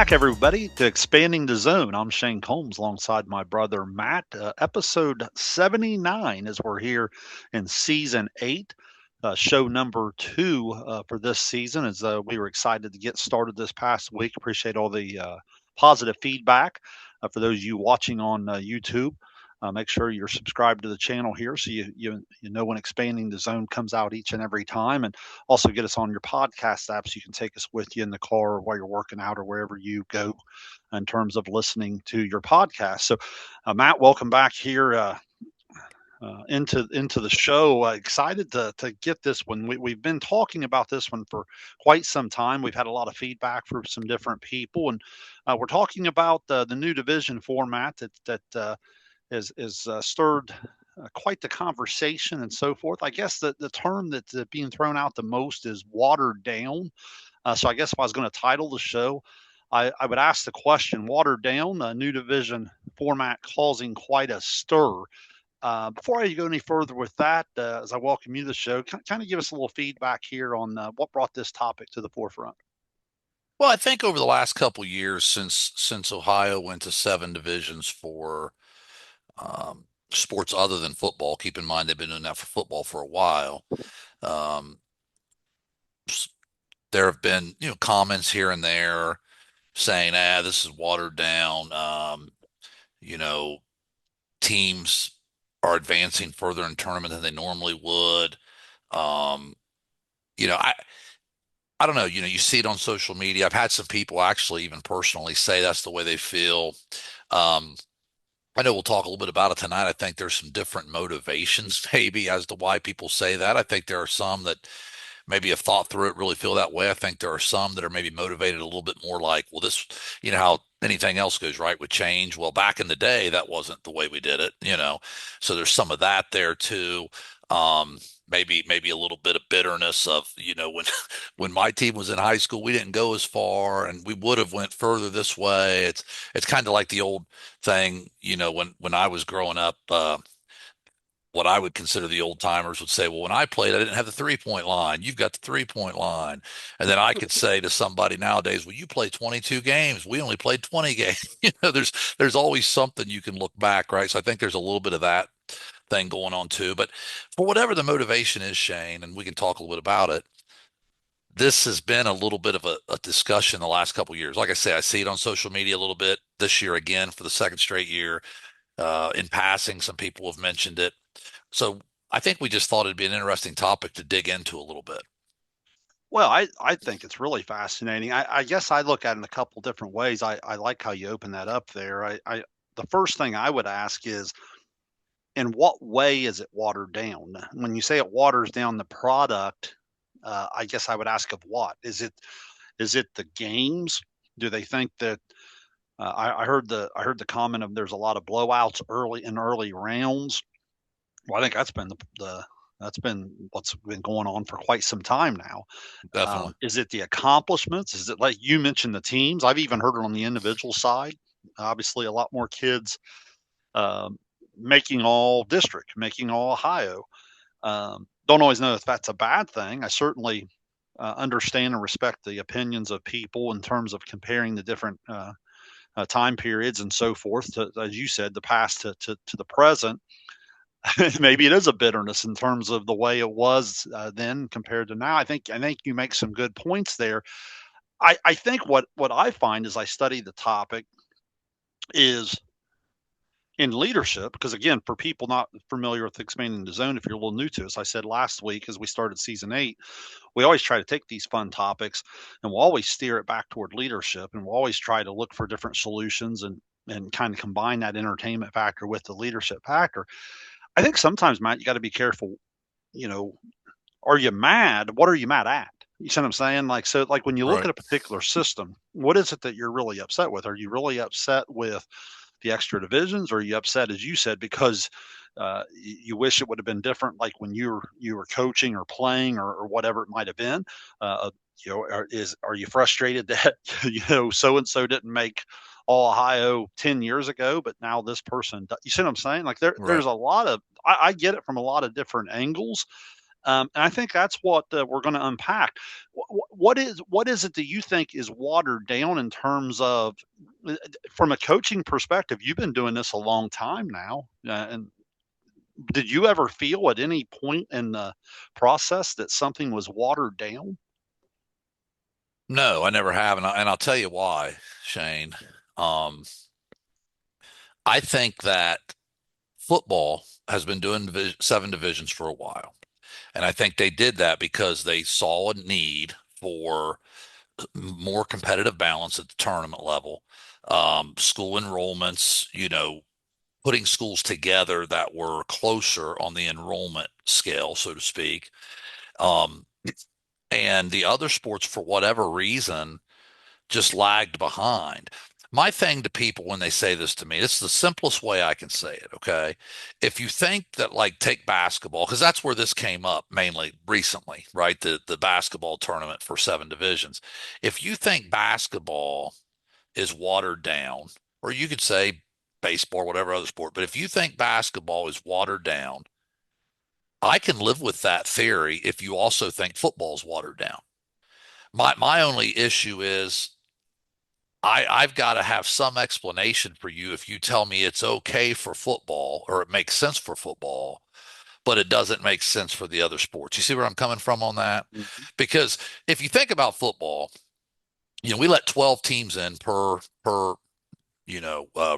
back, everybody, to Expanding the Zone. I'm Shane Combs alongside my brother Matt. Episode 79 as we're here in season 8, show number 2 for this season. As we were excited to get started this past week. Appreciate all the positive feedback for those of you watching on YouTube. Make sure you're subscribed to the channel here so you know when Expanding the Zone comes out each and every time, and also get us on your podcast apps. So you can take us with you in the car or while you're working out or wherever you go in terms of listening to your podcast. So, Matt, welcome back here. Into the show. Excited to get this one. We've been talking about this one for quite some time. We've had a lot of feedback from some different people, and we're talking about the new division format that is stirred quite the conversation and so forth. I guess the term that's being thrown out the most is watered down. So I guess if I was going to title the show, I would ask the question: watered down, a new division format causing quite a stir. Before I go any further with that, as I welcome you to the show, kind of give us a little feedback here on what brought this topic to the forefront. Well, I think over the last couple years, since Ohio went to 7 divisions for sports other than football, keep in mind they've been doing that for football for a while. Um, there have been comments here and there saying, this is watered down. You know, teams are advancing further in tournament than they normally would. Um, you know, I I don't know, you see it on social media. I've had some people actually even personally say that's the way they feel. Um, I know we'll talk a little bit about it tonight. I think there's some different motivations maybe as to why people say that. I think there are some that maybe have thought through it, really feel that way. I think there are some that are maybe motivated a little bit more like, well, this, how anything else goes, right, with change. Well, back in the day, that wasn't the way we did it. So there's some of that there too. Maybe a little bit of bitterness of, when when my team was in high school, we didn't go as far and we would have went further this way. It's kind of like the old thing, when I was growing up, what I would consider the old timers would say, well, when I played, I didn't have the 3-point line. You've got the 3-point line. And then I could say to somebody nowadays, well, you play 22 games. We only played 20 games. There's always something you can look back, right? So I think there's a little bit of that thing going on too. But for whatever the motivation is, Shane, and we can talk a little bit about it, this has been a little bit of a discussion the last couple of years. Like I say, I see it on social media a little bit this year again for the second straight year. In passing, some people have mentioned it. So I think we just thought it'd be an interesting topic to dig into a little bit. Well, I think it's really fascinating. I guess I look at it in a couple different ways. I like how you open that up there. The first thing I would ask is, in what way is it watered down? When you say it waters down the product, I guess I would ask of what? Is it the games? Do they think that I heard the comment of there's a lot of blowouts early rounds. Well, I think that's been what's been going on for quite some time now. Definitely. Is it the accomplishments? Is it like you mentioned the teams? I've even heard it on the individual side. Obviously, a lot more kids making all district, making all Ohio. Don't always know if that's a bad thing. I certainly understand and respect the opinions of people in terms of comparing the different time periods and so forth. To, as you said, the past to the present. Maybe it is a bitterness in terms of the way it was then compared to now. I think you make some good points there. I think what I find as I study the topic is in leadership, because again, for people not familiar with Expanding the Zone, if you're a little new to us, I said last week as we started season 8, we always try to take these fun topics and we'll always steer it back toward leadership, and we'll always try to look for different solutions and kind of combine that entertainment factor with the leadership factor. I think sometimes, Matt, you got to be careful. You know, are you mad? What are you mad at? You see what I'm saying? Like, so, like when you look Right. at a particular system, what is it that you're really upset with? Are you really upset with the extra divisions, or are you upset, as you said, because you wish it would have been different, like when you were coaching or playing or whatever it might have been? Are you frustrated that so and so didn't make All Ohio 10 years ago, but now this person? You see what I'm saying? Like there's Right. a lot of I get it from a lot of different angles, and I think that's what we're going to unpack. what is it that you think is watered down in terms of from a coaching perspective? You've been doing this a long time now, and did you ever feel at any point in the process that something was watered down? No, I never have, and I'll tell you why, Shane. Um, I think that football has been doing seven divisions for a while. And I think they did that because they saw a need for more competitive balance at the tournament level. School enrollments, putting schools together that were closer on the enrollment scale, so to speak. Um, and the other sports, for whatever reason, just lagged behind. My thing to people when they say this to me, this is the simplest way I can say it, okay? If you think that, like, take basketball, because that's where this came up mainly recently, right? The basketball tournament for seven divisions. If you think basketball is watered down, or you could say baseball, whatever other sport, but if you think basketball is watered down, I can live with that theory if you also think football is watered down. My only issue is I've got to have some explanation for you if you tell me it's okay for football or it makes sense for football, but it doesn't make sense for the other sports. You see where I'm coming from on that? Mhm. Because if you think about football, we let 12 teams in per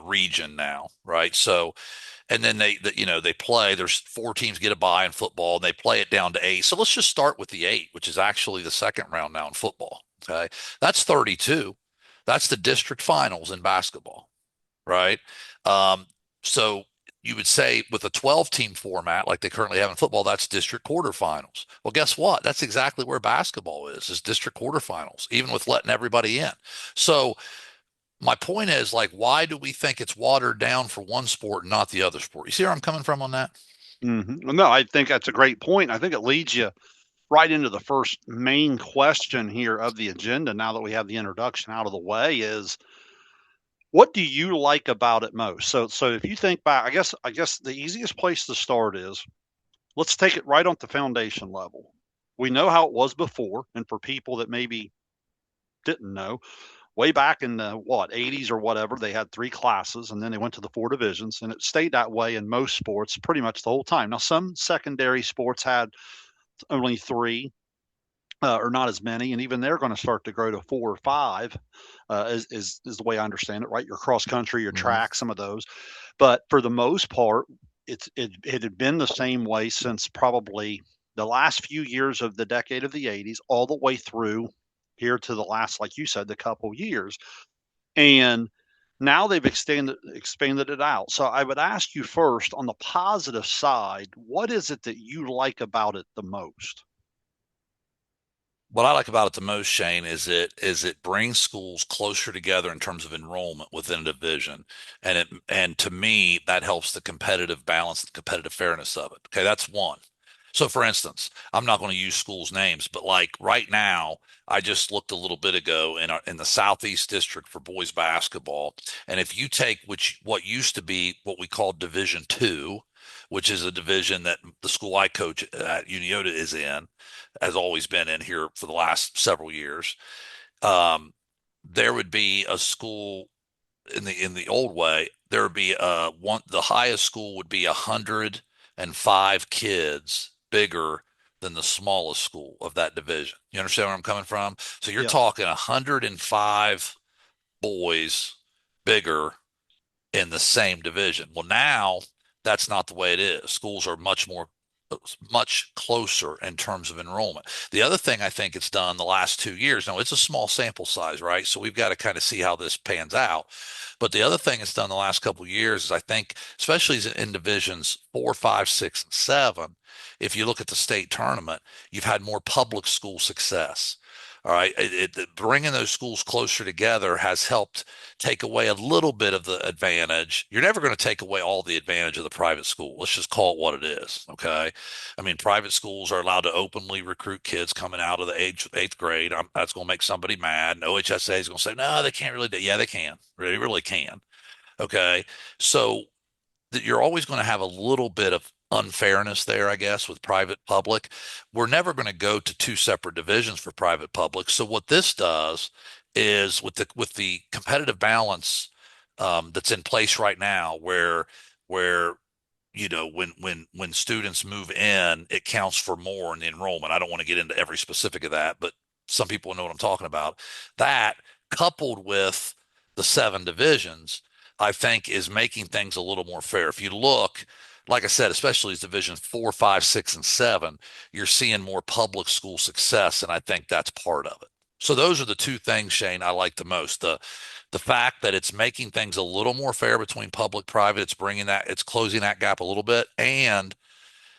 region now, right? So and then they play. There's four teams get a bye in football, and they play it down to eight. So let's just start with the eight, which is actually the second round now in football. Okay, that's 32. That's the district finals in basketball, right? Um, so you would say with a 12 team format like they currently have in football, that's district quarterfinals. Well, guess what? That's exactly where basketball is district quarterfinals, even with letting everybody in. So my point is, like, why do we think it's watered down for one sport and not the other sport? You see where I'm coming from on that? Well, no, I think that's a great point. I think it leads you right into the first main question here of the agenda. Now that we have the introduction out of the way, is what do you like about it most? So if you think back, I guess the easiest place to start is let's take it right on the foundation level. We know how it was before, and for people that maybe didn't know, way back in the what 80s or whatever, they had three classes, and then they went to the four divisions, and it stayed that way in most sports pretty much the whole time. Now, some secondary sports had only three, or not as many, and even they're going to start to grow to four or five, is the way I understand it. Right, your cross country, your Hmm. track, some of those, but for the most part, it had been the same way since probably the last few years of the decade of the 80s, all the way through here to the last, like you said, the couple years, and now they've expanded it out. So I would ask you first, on the positive side, what is it that you like about it the most? What I like about it the most, Shane, is it brings schools closer together in terms of enrollment within a division, and to me that helps the competitive balance and competitive fairness of it. Okay, that's one. So, for instance, I'm not going to use schools' names, but like right now, I just looked a little bit ago in the Southeast District for boys basketball, and if you take what used to be what we call Division Two, which is a division that the school I coach at Uniota is in, has always been in here for the last several years. Um, there would be a school in the old way. There would be one. The highest school would be 105 kids bigger than the smallest school of that division. You understand where I'm coming from? So you're Yes. talking 105 boys bigger in the same division. Well, now that's not the way it is. Schools are much closer in terms of enrollment. The other thing I think it's done the last 2 years, now it's a small sample size, right? So we've got to kind of see how this pans out. But the other thing it's done the last couple of years is I think, especially in divisions 4, 5, 6, and 7, if you look at the state tournament, you've had more public school success. All right, bringing those schools closer together has helped take away a little bit of the advantage. You're never going to take away all the advantage of the private school. Let's just call it what it is. Okay. I mean, private schools are allowed to openly recruit kids coming out of the eighth grade. That's going to make somebody mad. And OHSAA is going to say, no, they can't really do. Yeah, they can. They really can. Okay. So you're always going to have a little bit of unfairness there, I guess, with private public. We're never going to go to two separate divisions for private public. So what this does is with the competitive balance that's in place right now, where when students move in, it counts for more in the enrollment. I don't want to get into every specific of that, but some people know what I'm talking about. That coupled with the seven divisions, I think is making things a little more fair. If you look, like I said, especially as division 4, 5, 6, and 7, you're seeing more public school success, and I think that's part of it. So those are the two things, Shayne, I like the most. The fact that it's making things a little more fair between public private, it's closing that gap a little bit, and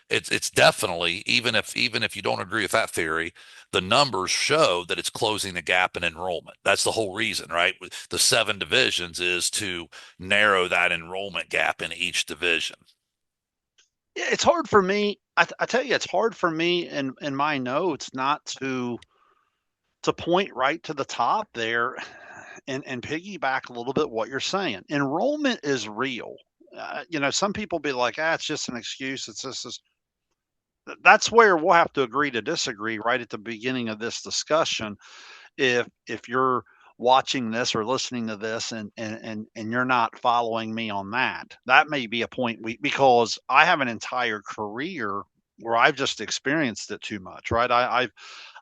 it's definitely, even if you don't agree with that theory, the numbers show that it's closing the gap in enrollment. That's the whole reason, right? The seven divisions is to narrow that enrollment gap in each division. Yeah, it's hard for me. I tell you, it's hard for me in my notes not to point right to the top there and piggyback a little bit what you're saying. Enrollment is real. Some people be like, it's just an excuse. It's just this. That's where we'll have to agree to disagree right at the beginning of this discussion. If you're watching this or listening to this and you're not following me on that may be a point because I have an entire career where I've just experienced it too much, right?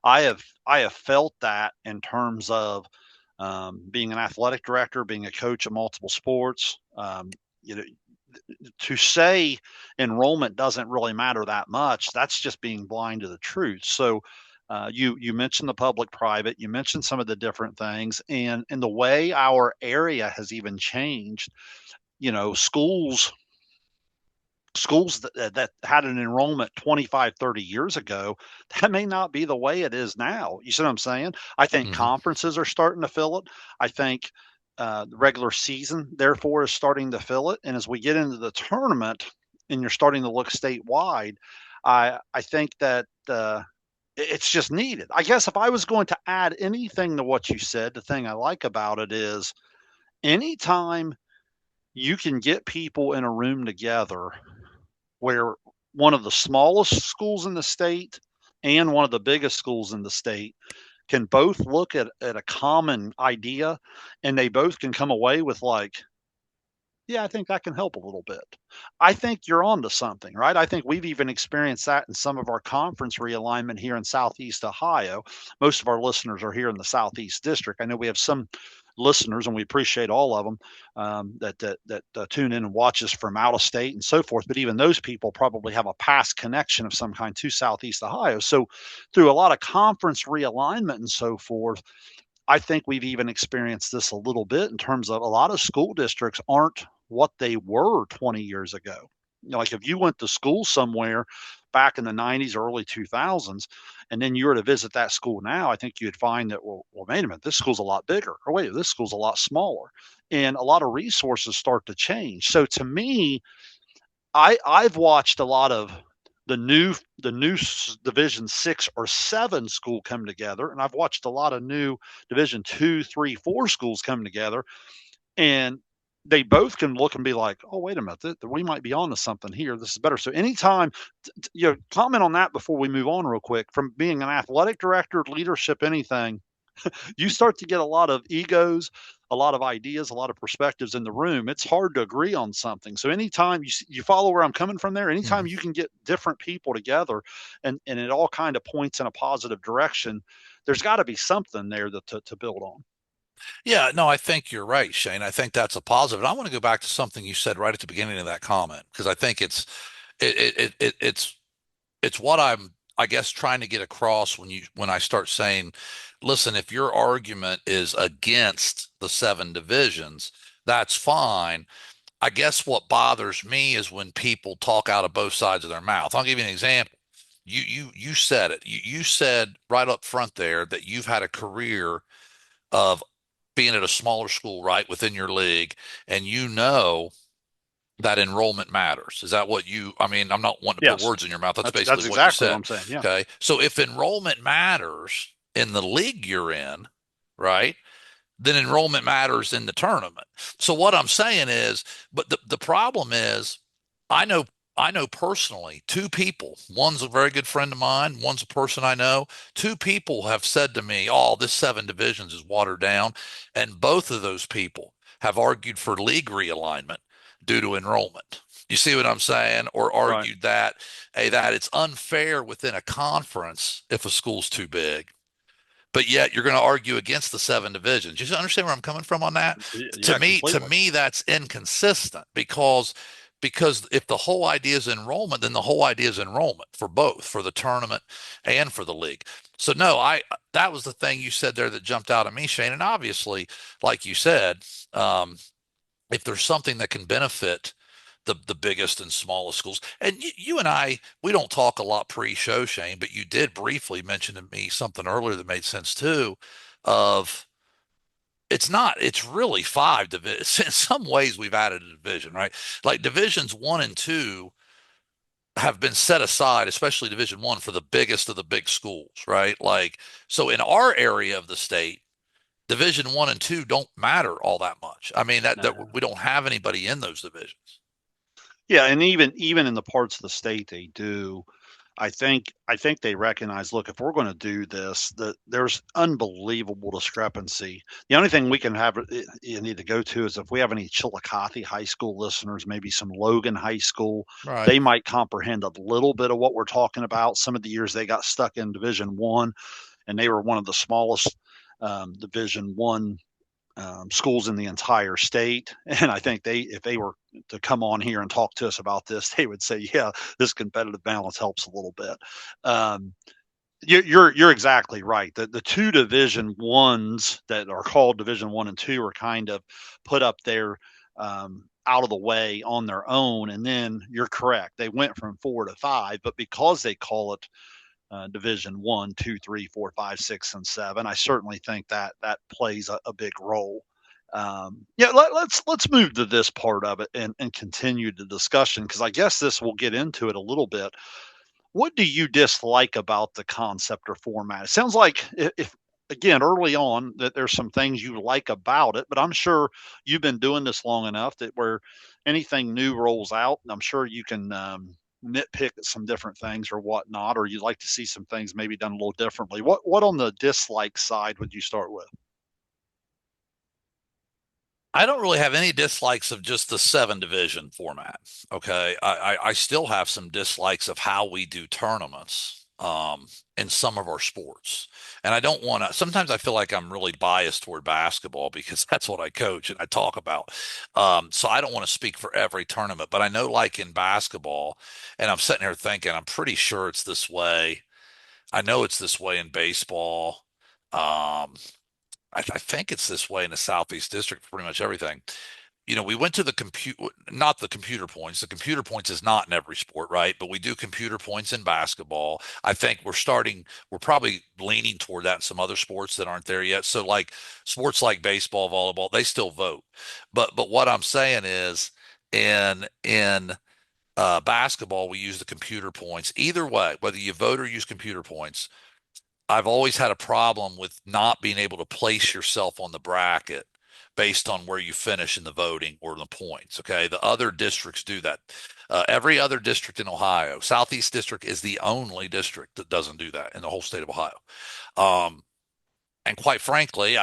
I have felt that in terms of being an athletic director, being a coach of multiple sports. You know, to say enrollment doesn't really matter that much, that's just being blind to the truth. So you mentioned the public private, you mentioned some of the different things, and the way our area has even changed. Schools that had an enrollment 25, 30 years ago, that may not be the way it is now. You see what I'm saying? I think Hmm. conferences are starting to fill it. I think the regular season, therefore, is starting to fill it. And as we get into the tournament and you're starting to look statewide, I think that it's just needed. I guess if I was going to add anything to what you said, the thing I like about it is anytime you can get people in a room together where one of the smallest schools in the state and one of the biggest schools in the state can both look at a common idea and they both can come away with like, yeah, I think that can help a little bit. I think you're onto something, right? I think we've even experienced that in some of our conference realignment here in Southeast Ohio. Most of our listeners are here in the Southeast District. I know we have some listeners, and we appreciate all of them that tune in and watch us from out of state and so forth. But even those people probably have a past connection of some kind to Southeast Ohio. So, through a lot of conference realignment and so forth, I think we've even experienced this a little bit in terms of a lot of school districts aren't what they were 20 years ago. Like if you went to school somewhere back in the 90s, early 2000s, and then you were to visit that school now, I think you'd find that, well, wait a minute, this school's a lot bigger. Or wait, this school's a lot smaller. And a lot of resources start to change. So to me, I've watched a lot of the new Division 6 or 7 school come together, and I've watched a lot of new Division 2, 3, 4 schools come together, and they both can look and be like, oh, wait a minute, we might be on to something here. This is better. So anytime, comment on that before we move on real quick. From being an athletic director, leadership, anything, you start to get a lot of egos, a lot of ideas, a lot of perspectives in the room. It's hard to agree on something. So anytime you follow where I'm coming from there, anytime you can get different people together and it all kind of points in a positive direction, there's got to be something there to build on. Yeah, no, I think you're right, Shayne. I think that's a positive. And I want to go back to something you said right at the beginning of that comment because I think it's what I guess trying to get across when I start saying, listen, if your argument is against the seven divisions, that's fine. I guess what bothers me is when people talk out of both sides of their mouth. I'll give you an example. You said it. You said right up front there that you've had a career of being at a smaller school right within your league, and you know that enrollment matters. Is that what I mean, I'm not wanting to put Yes, words in your mouth. That's basically that's what you exactly what said. I'm saying. Yeah. Okay. So if enrollment matters in the league you're in, right, then enrollment matters in the tournament. So what I'm saying is, but the problem is, I know I know personally two people. One's a very good friend of mine. One's a person I know. Two people have said to me, "Oh, this seven divisions is watered down," and both of those people have argued for league realignment due to enrollment. You see what I'm saying? Or Right. argued that, hey, that it's unfair within a conference if a school's too big, but yet you're going to argue against the seven divisions. You understand where I'm coming from on that? Yeah, To completely. me, that's inconsistent because if the whole idea is enrollment, then the whole idea is enrollment for both, for the tournament and for the league. So no, I that was the thing you said there that jumped out at me, Shane. And obviously, like you said, um, if there's something that can benefit the biggest and smallest schools. And you and I, we don't talk a lot pre-show, Shane, but you did briefly mention to me something earlier that made sense too. Of it's really five divisions. In some ways, we've added a division, right? Like divisions one and two have been set aside, especially division one, for the biggest of the big schools, right? Like, so in our area of the state, division one and two don't matter all that much. I mean, that No. we don't have anybody in those divisions. Yeah, and even in the parts of the state they do, I think they recognize, look, if we're going to do this, that there's unbelievable discrepancy. The only thing we can have you need to go to is if we have any Chillicothe High School listeners, maybe some Logan High School, Right. they might comprehend a little bit of what we're talking about. Some of the years they got stuck in Division One, and they were one of the smallest Division One schools in the entire state. And I think if they were to come on here and talk to us about this, they would say, yeah, this competitive balance helps a little bit. Um, you're exactly right. The two Division Ones that are called Division One and Two are kind of put up there out of the way on their own. And then you're correct. They went from four to five, but because they call it Division One, two, three, four, five, six, and seven. I certainly think that plays a big role. Yeah, let's move to this part of it and continue the discussion because I guess this will get into it a little bit. What do you dislike about the concept or format? It sounds like if again early on that there's some things you like about it, but I'm sure you've been doing this long enough that where anything new rolls out, I'm sure you can nitpick at some different things or whatnot, or you'd like to see some things maybe done a little differently. What on the dislike side would you start with? I don't really have any dislikes of just the seven division format. Okay. I still have some dislikes of how we do tournaments in some of our sports. And I don't want to, sometimes I feel like I'm really biased toward basketball because that's what I coach and I talk about. So I don't want to speak for every tournament, but I know like in basketball, and I'm sitting here thinking, I'm pretty sure it's this way. I know it's this way in baseball. Um, I think it's this way in the Southeast District for pretty much everything. We went to the compute, not the computer points. The computer points is not in every sport, right? But we do computer points in basketball. I think we're probably leaning toward that in some other sports that aren't there yet. So like sports like baseball, volleyball, they still vote. But what I'm saying is in basketball, we use the computer points. Either way, whether you vote or use computer points, I've always had a problem with not being able to place yourself on the bracket based on where you finish in the voting or the points. Okay. The other districts do that. Every other district in Ohio, Southeast District is the only district that doesn't do that in the whole state of Ohio. Um, and quite frankly,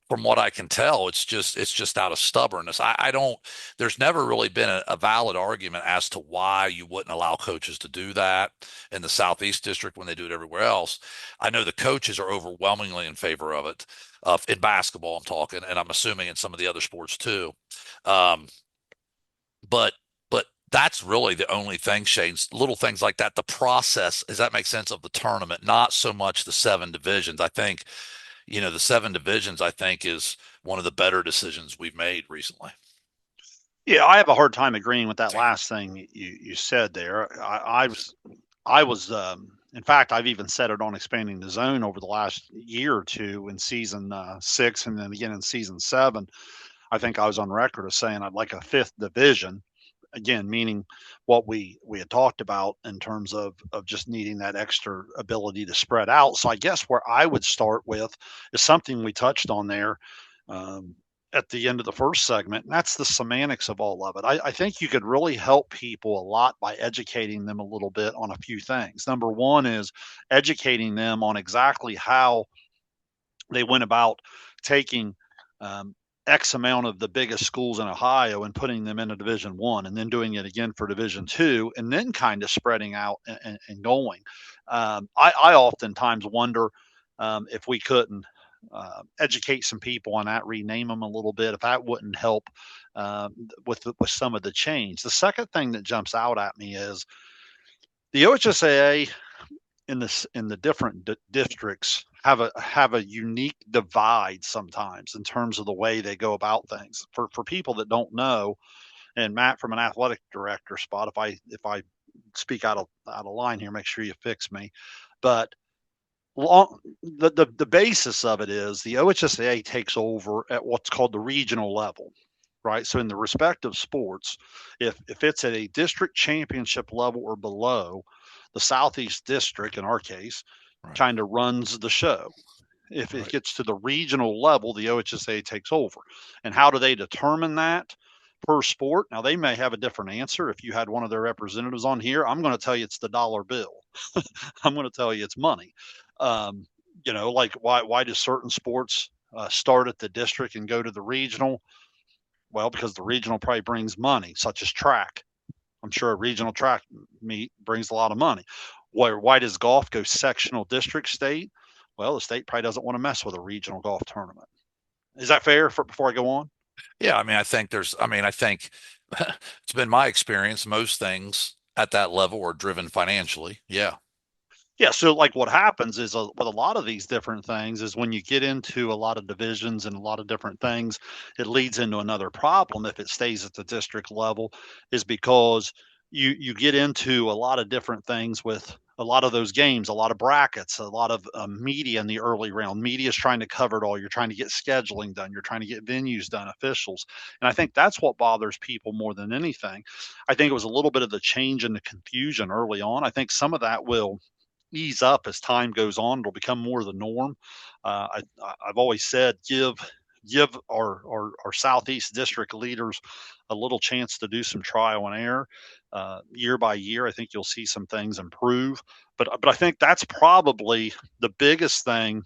from what I can tell, it's just out of stubbornness. I don't. There's never really been a valid argument as to why you wouldn't allow coaches to do that in the Southeast District when they do it everywhere else. I know the coaches are overwhelmingly in favor of it. In basketball, I'm talking, and I'm assuming in some of the other sports too. Um, but but that's really the only thing, Shane. Little things like that. The process, does that make sense, of the tournament, not so much the seven divisions. I think the seven divisions, I think, is one of the better decisions we've made recently. Yeah, I have a hard time agreeing with that last thing you said there. I was in fact I've even said it on expanding the zone over the last year or two in season six and then again in season seven. I think I was on record of saying I'd like a fifth division. Again, meaning what we had talked about in terms of just needing that extra ability to spread out. So I guess where I would start with is something we touched on there. Um, at the end of the first segment, and that's the semantics of all of it. I think you could really help people a lot by educating them a little bit on a few things. Number one is educating them on exactly how they went about taking um, X amount of the biggest schools in Ohio and putting them into Division One, and then doing it again for Division Two, and then kind of spreading out and going. I oftentimes wonder if we couldn't educate some people on that, rename them a little bit, if that wouldn't help with some of the change. The second thing that jumps out at me is the OHSAA in the different districts have a unique divide sometimes in terms of the way they go about things. For people that don't know, and Matt, from an athletic director spot, if I speak out of line here, make sure you fix me. But the basis of it is the OHSAA takes over at what's called the regional level, right? So in the respective sports, if it's at a district championship level or below, the Southeast District, in our case, Right. kind of runs the show. If it Right. gets to the regional level, the OHSAA takes over. And how do they determine that per sport? Now, they may have a different answer. If you had one of their representatives on here, I'm going to tell you it's the dollar bill. I'm going to tell you it's money. Um, like why do certain sports start at the district and go to the regional? Well, because the regional probably brings money, such as track. I'm sure a regional track meet brings a lot of money. Why does golf go sectional, district, state? Well, the state probably doesn't want to mess with a regional golf tournament. Is that fair before I go on? Yeah, I mean, I think it's been my experience, most things at that level are driven financially. Yeah. Yeah, so like what happens is with a lot of these different things is when you get into a lot of divisions and a lot of different things, it leads into another problem if it stays at the district level, is because you get into a lot of different things with a lot of those games, a lot of brackets, a lot of media in the early round. Media is trying to cover it all. You're trying to get scheduling done. You're trying to get venues done, officials, and I think that's what bothers people more than anything. I think it was a little bit of the change and the confusion early on. I think some of that will ease up as time goes on. It'll become more the norm. I've always said give our southeast district leaders a little chance to do some trial and error year by year. I think you'll see some things improve. But I think that's probably the biggest thing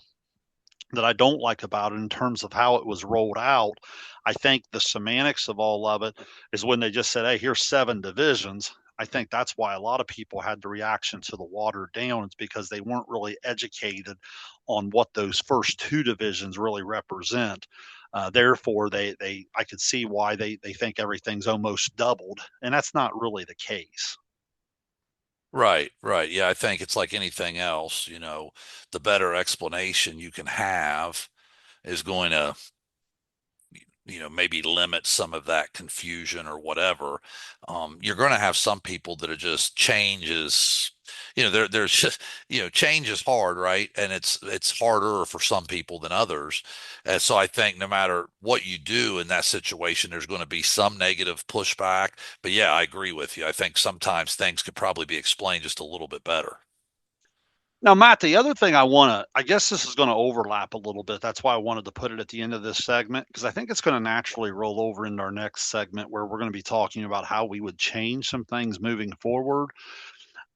that I don't like about it in terms of how it was rolled out. I think the semantics of all of it is when they just said, "Hey, here's 7 divisions." I think that's why a lot of people had the reaction to the watered down. It's because they weren't really educated on what those first 2 divisions really represent. Therefore, I could see why they think everything's almost doubled, and that's not really the case. Right, right. Yeah, I think it's like anything else, the better explanation you can have is going to, maybe limit some of that confusion or whatever. You're going to have some people that are just changes, there's just, change is hard, right? And it's harder for some people than others. And so I think no matter what you do in that situation, there's going to be some negative pushback. But yeah, I agree with you. I think sometimes things could probably be explained just a little bit better. Now, Matt, the other thing I guess this is going to overlap a little bit. That's why I wanted to put it at the end of this segment, because I think it's going to naturally roll over into our next segment where we're going to be talking about how we would change some things moving forward.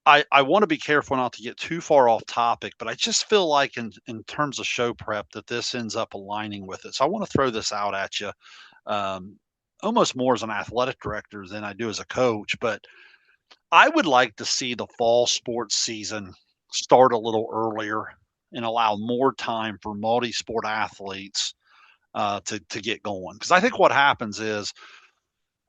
I want to be careful not to get too far off topic, but I just feel like in terms of show prep that this ends up aligning with it. So I want to throw this out at you, um, almost more as an athletic director than I do as a coach. But I would like to see the fall sports season start a little earlier and allow more time for multi-sport athletes to get going. Because I think what happens is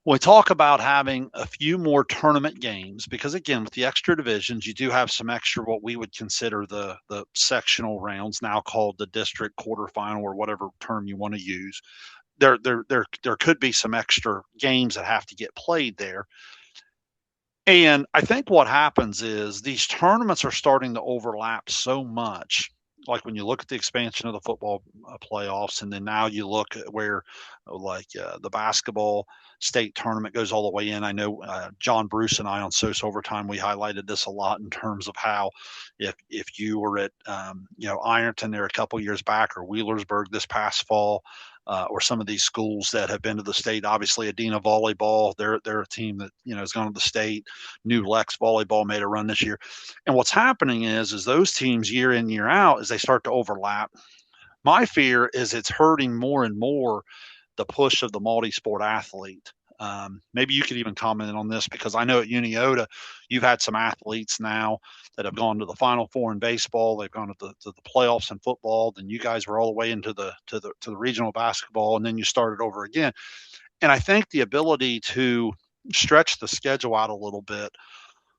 we talk about having a few more tournament games because again, with the extra divisions, you do have some extra what we would consider the sectional rounds, now called the district quarterfinal or whatever term you want to use. There could be some extra games that have to get played there. And I think what happens is these tournaments are starting to overlap so much. Like when you look at the expansion of the football playoffs, and then now you look at where, the basketball state tournament goes all the way in. I know John Bruce and I on SOS Overtime, we highlighted this a lot in terms of how if you were at Ironton there a couple years back or Wheelersburg this past fall, or some of these schools that have been to the state. Obviously, Adena volleyball, they're a team that has gone to the state. New Lex volleyball made a run this year, and what's happening is those teams year in year out as they start to overlap. My fear is it's hurting more and more the push of the multi-sport athlete. Maybe you could even comment on this because I know at Uniota you've had some athletes now that have gone to the Final Four in baseball. They've gone to the playoffs in football. Then you guys were all the way into the regional basketball, and then you started over again. And I think the ability to stretch the schedule out a little bit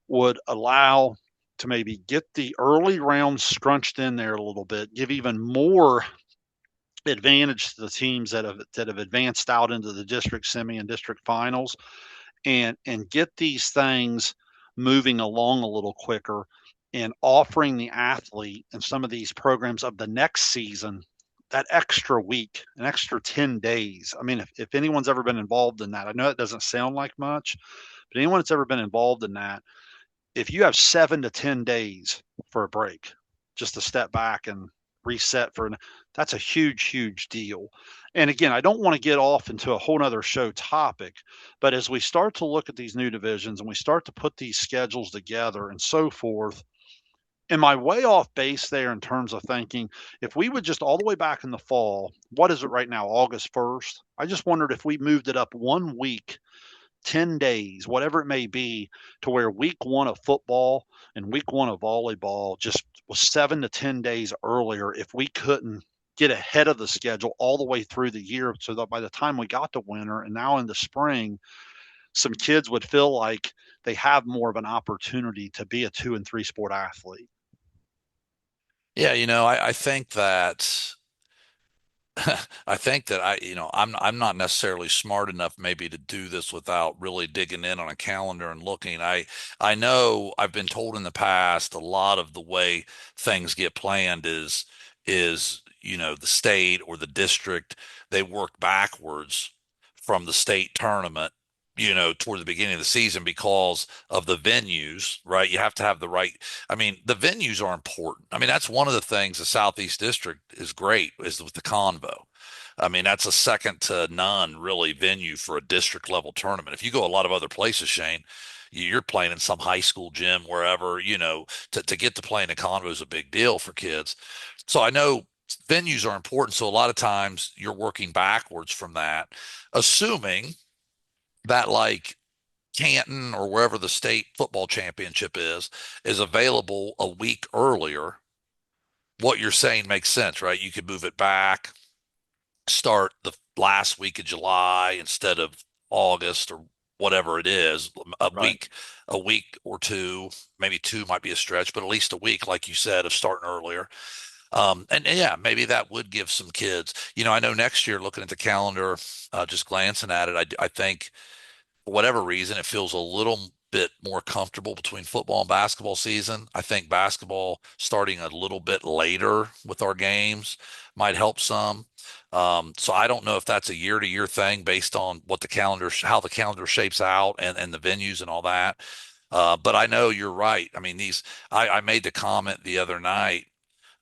would allow to maybe get the early rounds scrunched in there a little bit, give even more advantage to the teams that have advanced out into the district semi and district finals, and get these things moving along a little quicker, and offering the athlete and some of these programs of the next season that extra week, an extra 10 days. I mean, if anyone's ever been involved in that, I know it doesn't sound like much, but anyone that's ever been involved in that, if you have 7 to 10 days for a break, just to step back and reset that's a huge deal. And again, I don't want to get off into a whole nother show topic, but as we start to look at these new divisions and we start to put these schedules together and so forth, am I way off base there in terms of thinking if we would just all the way back in the fall, what is it right now, August 1st? I just wondered if we moved it up 1 week, 10 days, whatever it may be, to where week one of football and week one of volleyball just was 7 to 10 days earlier, if we couldn't get ahead of the schedule all the way through the year, so that by the time we got to winter and now in the spring, some kids would feel like they have more of an opportunity to be a 2 and 3 sport athlete. Yeah, I think that I think that I'm not necessarily smart enough maybe to do this without really digging in on a calendar and looking. I know I've been told in the past a lot of the way things get planned is the state or the district, they work backwards from the state tournament, toward the beginning of the season because of the venues, right? You have to have the right. I mean, the venues are important. I mean, that's one of the things the Southeast District is great is with the Convo. I mean, that's a second to none really venue for a district level tournament. If you go a lot of other places, Shane, you're playing in some high school gym, wherever, to get to play in a Convo is a big deal for kids. So I know venues are important. So a lot of times you're working backwards from that, assuming that like Canton or wherever the state football championship is available a week earlier. What you're saying makes sense, right? You could move it back, start the last week of July instead of August or whatever it is, Right. a week or two, maybe two might be a stretch, but at least a week, like you said, of starting earlier. And yeah, maybe that would give some kids, I know next year looking at the calendar, just glancing at it, I think for whatever reason, it feels a little bit more comfortable between football and basketball season. I think basketball starting a little bit later with our games might help some. So I don't know if that's a year to year thing based on what the calendar, how the calendar shapes out and the venues and all that. But I know you're right. I mean, I made the comment the other night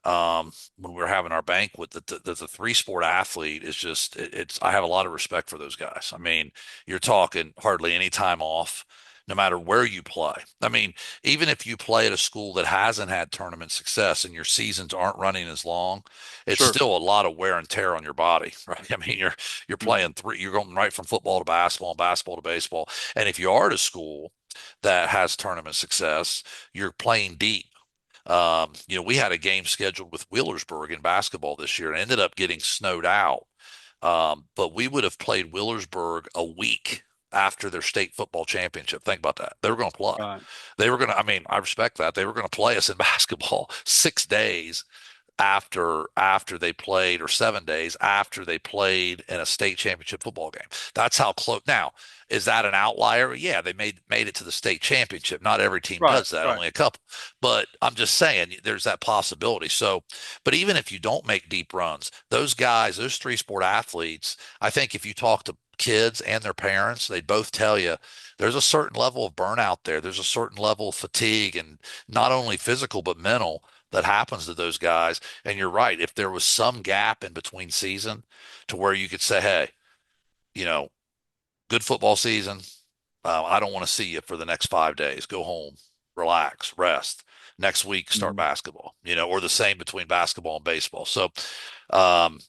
when we were having our banquet that the three sport athlete is just it's I have a lot of respect for those guys. I mean, you're talking hardly any time off, no matter where you play. I mean, even if you play at a school that hasn't had tournament success and your seasons aren't running as long, it's Sure. still a lot of wear and tear on your body, right? I mean, you're playing you're going right from football to basketball and basketball to baseball. And if you are at a school that has tournament success, you're playing deep. We had a game scheduled with Wheelersburg in basketball this year and ended up getting snowed out. But we would have played Wheelersburg a week after their state football championship. Think about that. They were going to play. Right. I mean, I respect that. They were going to play us in basketball 6 days after they played, or 7 days after they played in a state championship football game. That's how close. Now, is that an outlier? Yeah, they made it to the state championship. Not every team Right. does that, Right. only a couple. But I'm just saying there's that possibility. So, but even if you don't make deep runs, those guys, those three sport athletes, I think if you talk to kids and their parents, they both tell you there's a certain level of burnout there. There's a certain level of fatigue, and not only physical but mental, that happens to those guys. And you're right. If there was some gap in between season to where you could say, hey, you know, good football season. I don't want to see you for the next 5 days. Go home, relax, rest. Next week, start Mhm. basketball, or the same between basketball and baseball. So,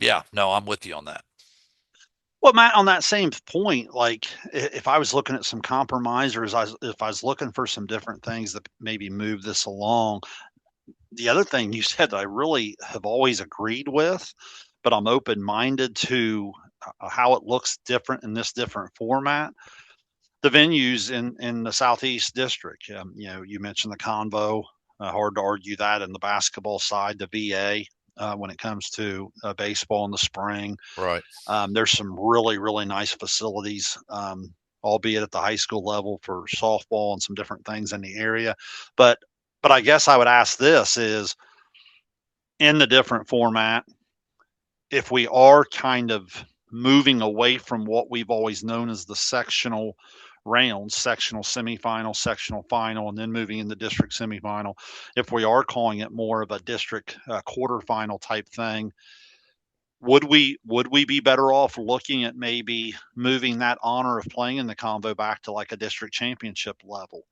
yeah, no, I'm with you on that. Well, Matt, on that same point, like if I was looking at some compromisers, if I was looking for some different things that maybe move this along, the other thing you said that I really have always agreed with, but I'm open-minded to how it looks different in this different format. The venues in the Southeast District, you mentioned the Convo. Hard to argue that in the basketball side, the VA when it comes to baseball in the spring. Right. There's some really, really nice facilities, albeit at the high school level for softball and some different things in the area. But but I guess I would ask this is in the different format, if we are kind of moving away from what we've always known as the sectional rounds, sectional semifinal, sectional final, and then moving into district semifinal, if we are calling it more of a district quarterfinal type thing, would we be better off looking at maybe moving that honor of playing in the convo back to like a district championship level?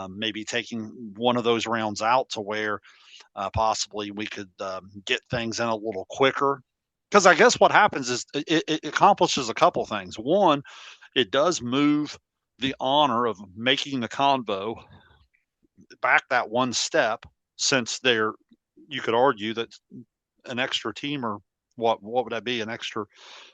Maybe taking one of those rounds out to where possibly we could get things in a little quicker. Because I guess what happens is it accomplishes a couple things. One, it does move the honor of making the convo back that one step, since they're, you could argue that an extra team, or what would that be? An extra,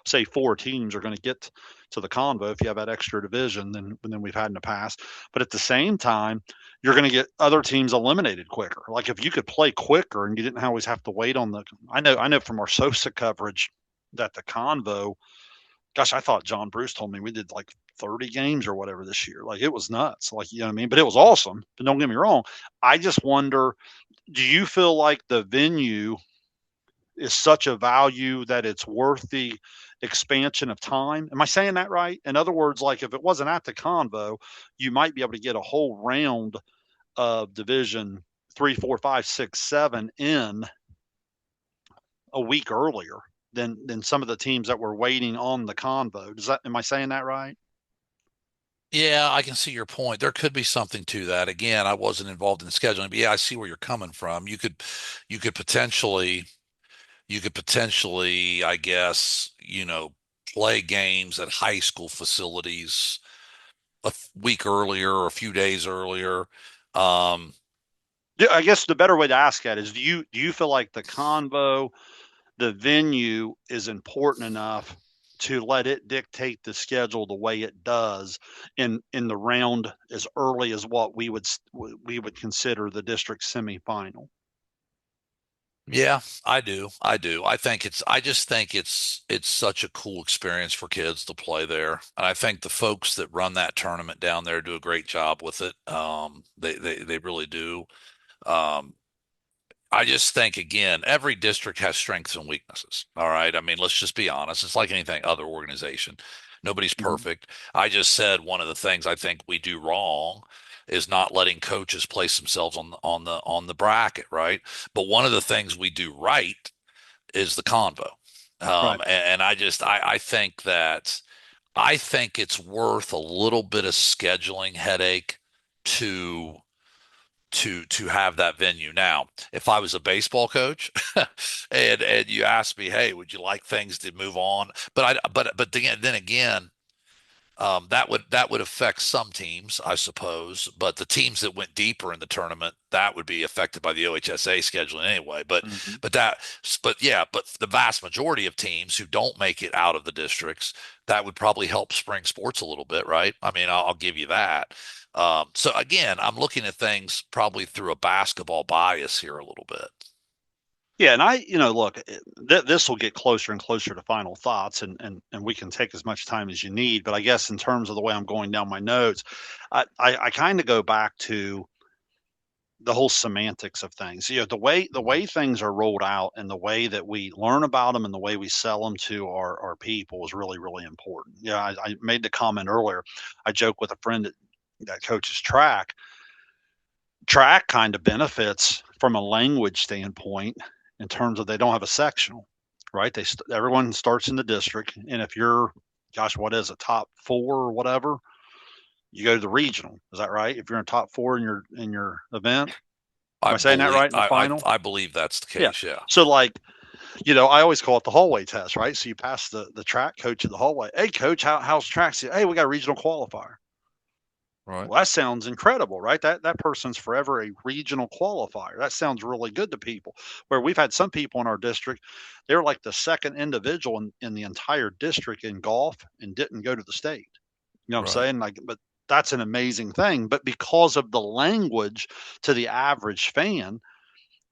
say, four teams are going to get to the convo if you have that extra division than we've had in the past. But at the same time, you're going to get other teams eliminated quicker. Like if you could play quicker and you didn't always have to wait on the. I know from our SOSA coverage that the convo. Gosh, I thought John Bruce told me we did like 30 games or whatever this year. Like it was nuts. Like, you know what I mean? But it was awesome. But don't get me wrong. I just wonder, do you feel like the venue is such a value that it's worth the expansion of time? Am I saying that right? In other words, like if it wasn't at the convo, you might be able to get a whole round of division three, four, five, six, seven in a week earlier than some of the teams that were waiting on the convo. Does that, am I saying that right? Yeah, I can see your point. There could be something to that. Again, I wasn't involved in the scheduling, but yeah, I see where you're coming from. You could potentially, I guess, play games at high school facilities week earlier or a few days earlier. Um, Yeah, I guess the better way to ask that is, do you feel like the convo, the venue is important enough to let it dictate the schedule the way it does in the round as early as what we would consider the district semifinal? yeah, I do. I do. I just think it's such a cool experience for kids to play there. And I think the folks that run that tournament down there do a great job with it. They really do. Um, I just think again, every district has strengths and weaknesses. All right. I mean, let's just be honest. It's like anything other organization. Nobody's Mhm. perfect. I just said one of the things I think we do wrong is not letting coaches place themselves on the bracket, right? But one of the things we do right is the convo. Right. And I think that I think it's worth a little bit of scheduling headache to to have that venue. Now, if I was a baseball coach and you asked me, hey, would you like things to move on? But then again, that would affect some teams, I suppose. But the teams that went deeper in the tournament, that would be affected by the OHSA scheduling anyway. But Mhm. but that but yeah, but the vast majority of teams who don't make it out of the districts, that would probably help spring sports a little bit, right? I mean, I'll give you that. So again, I'm looking at things probably through a basketball bias here a little bit. Yeah, and look, this will get closer and closer to final thoughts, and we can take as much time as you need. But I guess in terms of the way I'm going down my notes, I kind of go back to the whole semantics of things. The way things are rolled out and the way that we learn about them and the way we sell them to our people is really, really important. Yeah, I made the comment earlier. I joke with a friend that coaches track. Track kind of benefits from a language standpoint in terms of they don't have a sectional, right? Everyone starts in the district, and if you're, gosh, what is it, top four or whatever, you go to the regional. Is that right? If you're in top four in your event, am I saying that right in the final? I believe that's the Yeah. case. Yeah. So like, I always call it the hallway test, right? So you pass the track coach at the hallway. Hey, coach, how's tracks? Hey, we got a regional qualifier. Right. Well, that sounds incredible, right? That person's forever a regional qualifier. That sounds really good to people. Where we've had some people in our district, they're like the second individual in the entire district in golf and didn't go to the state. You know what I'm Right. saying? Like, but that's an amazing thing. But because of the language to the average fan,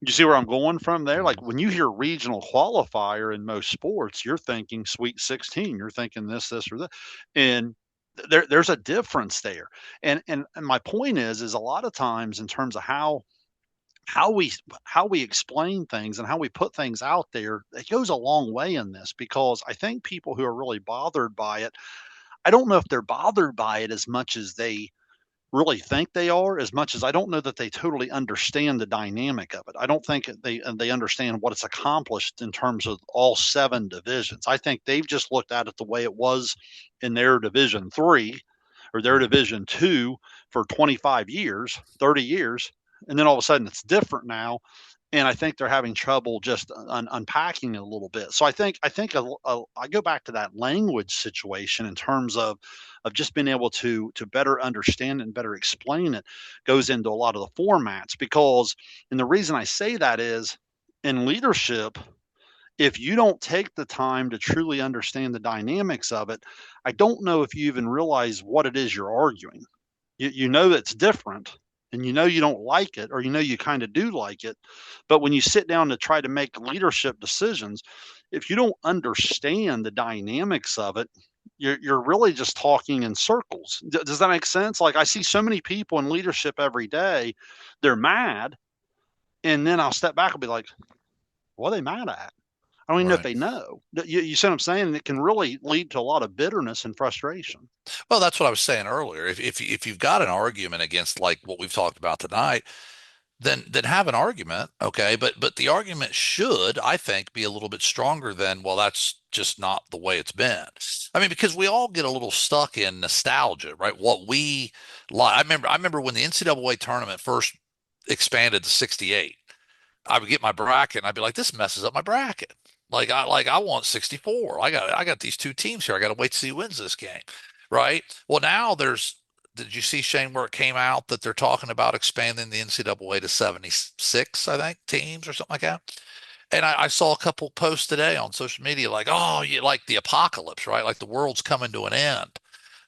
you see where I'm going from there? Like Mhm. when you hear regional qualifier in most sports, you're thinking Sweet 16. You're thinking this, or that, and there's a difference there. And my point is a lot of times in terms of how we how we explain things and how we put things out there, it goes a long way in this because I think people who are really bothered by it, I don't know if they're bothered by it as much as they really think they are, as much as I don't know that they totally understand the dynamic of it. I don't think they understand what it's accomplished in terms of all seven divisions. I think they've just looked at it the way it was in their division 3 or their Mhm. division 2 for 25 years, 30 years, and then all of a sudden it's different now, and I think they're having trouble just unpacking it a little bit. So I think I go back to that language situation in terms of just being able to better understand and better explain it goes into a lot of the formats because, and the reason I say that is in leadership, if you don't take the time to truly understand the dynamics of it, I don't know if you even realize what it is you're arguing. You know that's different, and you don't like it, or you kind of do like it, but when you sit down to try to make leadership decisions, if you don't understand the dynamics of it, you're really just talking in circles. Does that make sense? Like I see so many people in leadership every day, they're mad, and then I'll step back and be like, what are they mad at? I don't even know if Right. they know. You see what I'm saying? It can really lead to a lot of bitterness and frustration. Well, that's what I was saying earlier. If you've got an argument against like what we've talked about tonight, then have an argument, okay? But the argument should, I think, be a little bit stronger than, well, that's just not the way it's been. I mean, because we all get a little stuck in nostalgia, right? What we like. I remember when the NCAA tournament first expanded to 68. I would get my bracket and I'd be like, this messes up my bracket. I want 64. I got these two teams here. I got to wait to see who wins this game. Right. Well, now did you see, Shane, where it came out that they're talking about expanding the NCAA to 76, I think, teams or something like that? And I saw a couple posts today on social media like, oh, you like the apocalypse, right? Like the world's coming to an end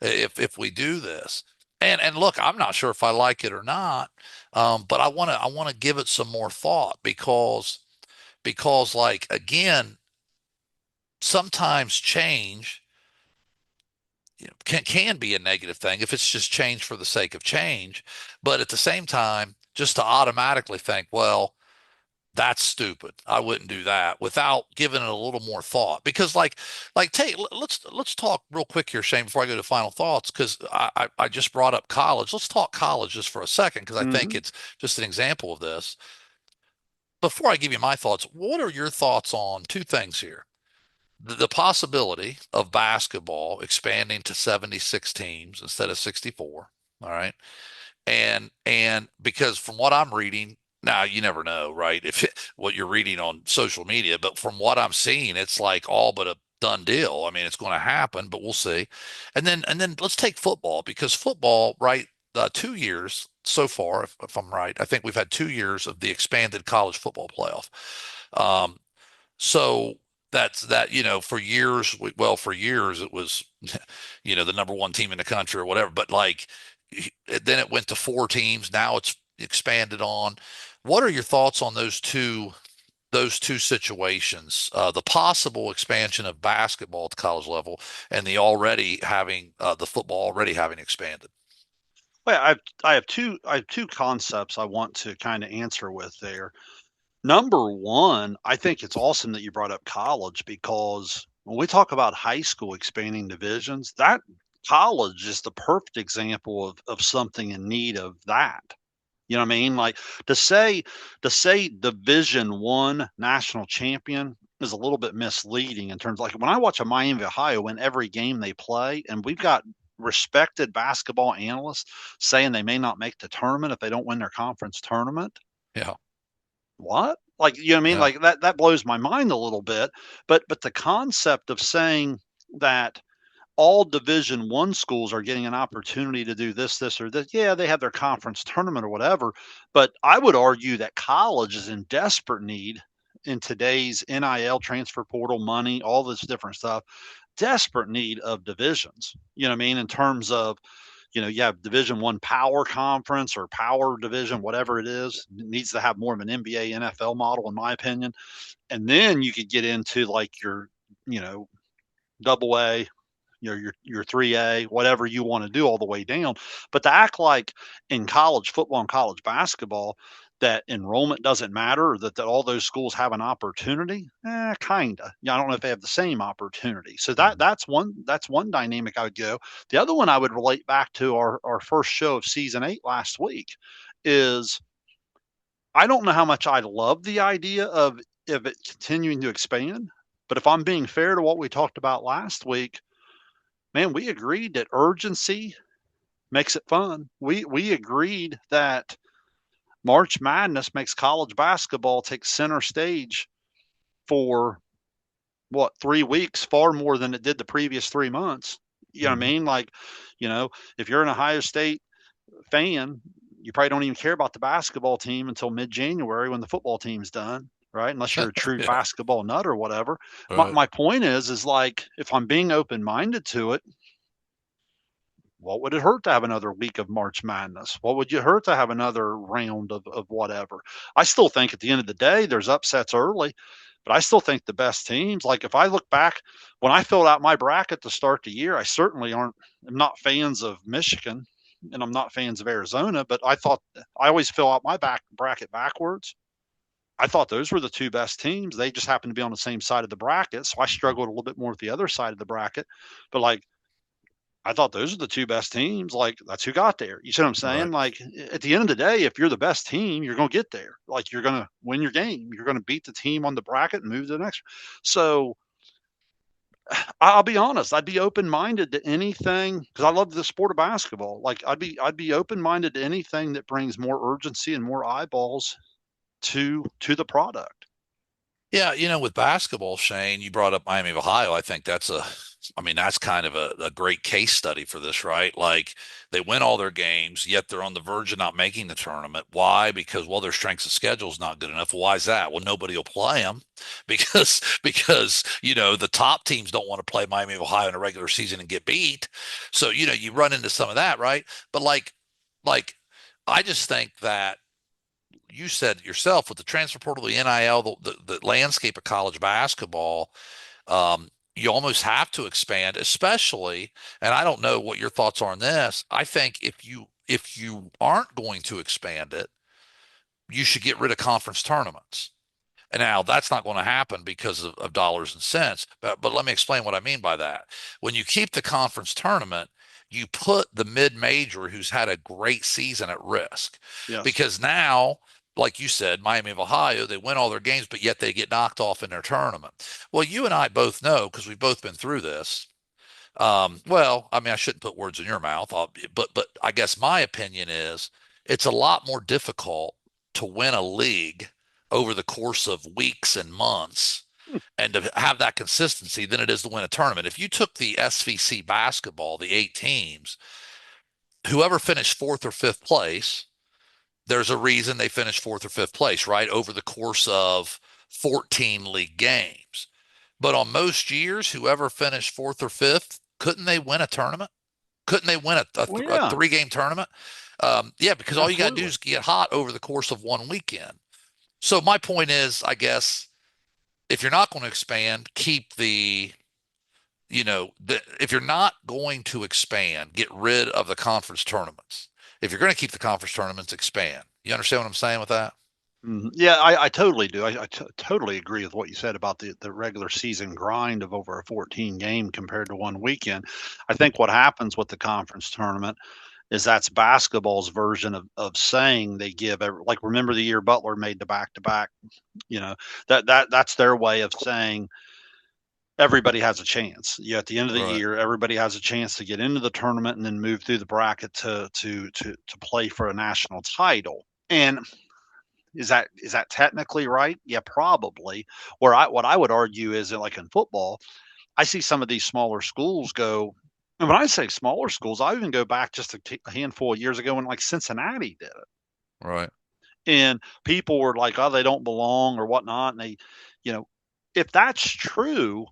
if we do this. And look, I'm not sure if I like it or not, but I want to give it some more thought because like again, sometimes change, can be a negative thing if it's just change for the sake of change, but at the same time, just to automatically think, well, that's stupid. I wouldn't do that without giving it a little more thought. Because let's talk real quick here, Shane, before I go to final thoughts, because I just brought up college. Let's talk college just for a second, because I think Hmm. it's just an example of this. Before I give you my thoughts, what are your thoughts on two things here? The possibility of basketball expanding to 76 teams instead of 64. All right. And because from what I'm reading, now you never know, right? What you're reading on social media, but from what I'm seeing, it's like all but a done deal. I mean, it's going to happen, but we'll see. And then let's take football because football, right? 2 years so far, if I'm right, I think we've had 2 years of the expanded college football playoff. Um, so that's that, for years, well, for years it was, the number one team in the country or whatever. But like, then it went to four teams. Now it's expanded on. What are your thoughts on those two situations? The possible expansion of basketball at the college level and the football already having expanded. Well, I have two concepts I want to kind of answer with there. Number one, I think it's awesome that you brought up college because when we talk about high school expanding divisions, that college is the perfect example of something in need of that. You know what I mean? Like to say Division 1 national champion is a little bit misleading in terms of, like, when I watch a Miami of Ohio win every game they play, and we've got respected basketball analysts saying they may not make the tournament if they don't win their conference tournament. Yeah. What? Like, you know what I mean? Yeah. Like that blows my mind a little bit. But the concept of saying that all Division 1 schools are getting an opportunity to do this, or this. Yeah, they have their conference tournament or whatever. But I would argue that college is in desperate need in today's NIL, transfer portal money, all this different stuff, desperate need of divisions. You know what I mean? In terms of, you have Division 1 power conference or power division, whatever it is. It needs to have more of an NBA, NFL model, in my opinion. And then you could get into like your, you know, double A, your 3A, whatever you want to do all the way down. But to act like in college football and college basketball that enrollment doesn't matter, or that all those schools have an opportunity, kinda. Yeah, I don't know if they have the same opportunity. So Mhm. that's one dynamic I would go. The other one I would relate back to our first show of season 8 last week is, I don't know how much I love the idea of it continuing to expand, but if I'm being fair to what we talked about last week, man, we agreed that urgency makes it fun. We agreed that March Madness makes college basketball take center stage for what, 3 weeks, far more than it did the previous 3 months. You know what I Mhm. mean? Like, if you're an Ohio State fan, you probably don't even care about the basketball team until mid-January when the football team's done, right? Unless you're a true Yeah. basketball nut or whatever. My Right. my point is like, if I'm being open-minded to it, what would it hurt to have another week of March Madness? What would you hurt to have another round of whatever? I still think at the end of the day, there's upsets early, but I still think the best teams, like if I look back when I filled out my bracket to start the year, I certainly am not fans of Michigan and I'm not fans of Arizona, but I thought I always fill out my back bracket backwards. I thought those were the two best teams. They just happened to be on the same side of the bracket. So I struggled a little bit more with the other side of the bracket. But like, I thought those are the two best teams. Like, that's who got there. You see what I'm Right. saying? Like, at the end of the day, if you're the best team, you're going to get there. Like, you're going to win your game. You're going to beat the team on the bracket and move to the next. So I'll be honest. I'd be open minded to anything because I love the sport of basketball. Like, I'd be open minded to anything that brings more urgency and more eyeballs to the product. Yeah, with basketball, Shane, you brought up Miami of Ohio. I mean, that's kind of a great case study for this, right? Like they win all their games, yet they're on the verge of not making the tournament. Why? Because, well, their strength of schedule is not good enough. Why is that? Well, nobody will play them because the top teams don't want to play Miami of Ohio in a regular season and get beat. So, you run into some of that, right? But like I just think that you said yourself with the transfer portal, the NIL, the landscape of college basketball, you almost have to expand, especially, and I don't know what your thoughts are on this. I think if you aren't going to expand it, you should get rid of conference tournaments. And now that's not going to happen because of dollars and cents. But let me explain what I mean by that. When you keep the conference tournament, you put the mid-major who's had a great season at risk Yes. because now, like you said, Miami of Ohio, they win all their games, but yet they get knocked off in their tournament. Well, you and I both know because we've both been through this. Well, I mean, I shouldn't put words in your mouth, but I guess my opinion is it's a lot more difficult to win a league over the course of weeks and months and to have that consistency than it is to win a tournament. If you took the SVC basketball, the 8 teams, whoever finished fourth or fifth place, there's a reason they finished fourth or fifth place, right? Over the course of 14 league games. But on most years, whoever finished fourth or fifth, couldn't they win a tournament? Couldn't they win Well, a yeah, 3 game tournament? Yeah, because all you got to do absolutely. is get hot over the course of one weekend. So my point is, I guess, if you're not going to expand, keep if you're not going to expand, get rid of the conference tournaments. If you're going to keep the conference tournaments, expand. You understand what I'm saying with that? Yeah, I totally do. I totally agree with what you said about the regular season grind of over a 14 game compared to one weekend. I think what happens with the conference tournament is that's basketball's version of saying they give like remember the year Butler made the back to back, you know, that's their way of saying everybody has a chance. Yeah, at the end of the Right. year, everybody has a chance to get into the tournament and then move through the bracket to play for a national title. And is that technically right? Yeah, probably. Where I what I would argue is that like in football, I see some of these smaller schools go. And when I say smaller schools, I even go back just a handful of years ago when like Cincinnati did it, Right. and people were like, "Oh, they don't belong" or whatnot. And they, you know, if that's true,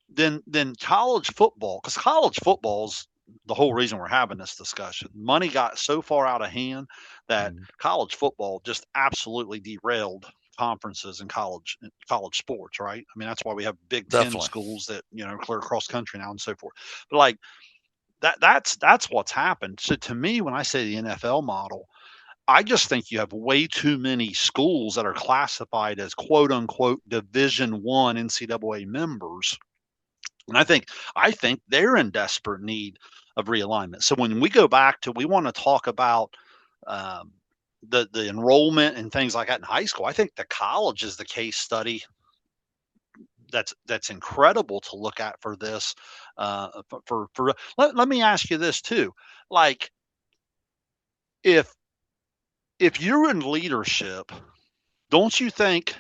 then college football, because college football's the whole reason we're having this discussion. Money got so far out of hand that Mhm. college football just absolutely derailed conferences and college sports, right? I mean, that's why we have Big Ten Definitely. schools that clear across country now and so forth. But like that's what's happened. So to me, when I say the NFL model, I just think you have way too many schools that are classified as quote unquote Division I NCAA members, and I think they're in desperate need of realignment. So when we go back to we want to talk about um, the enrollment and things like that in high school, I think the college is the case study that's incredible to look at for this. Let me ask you this too, like if if you're in leadership, don't you think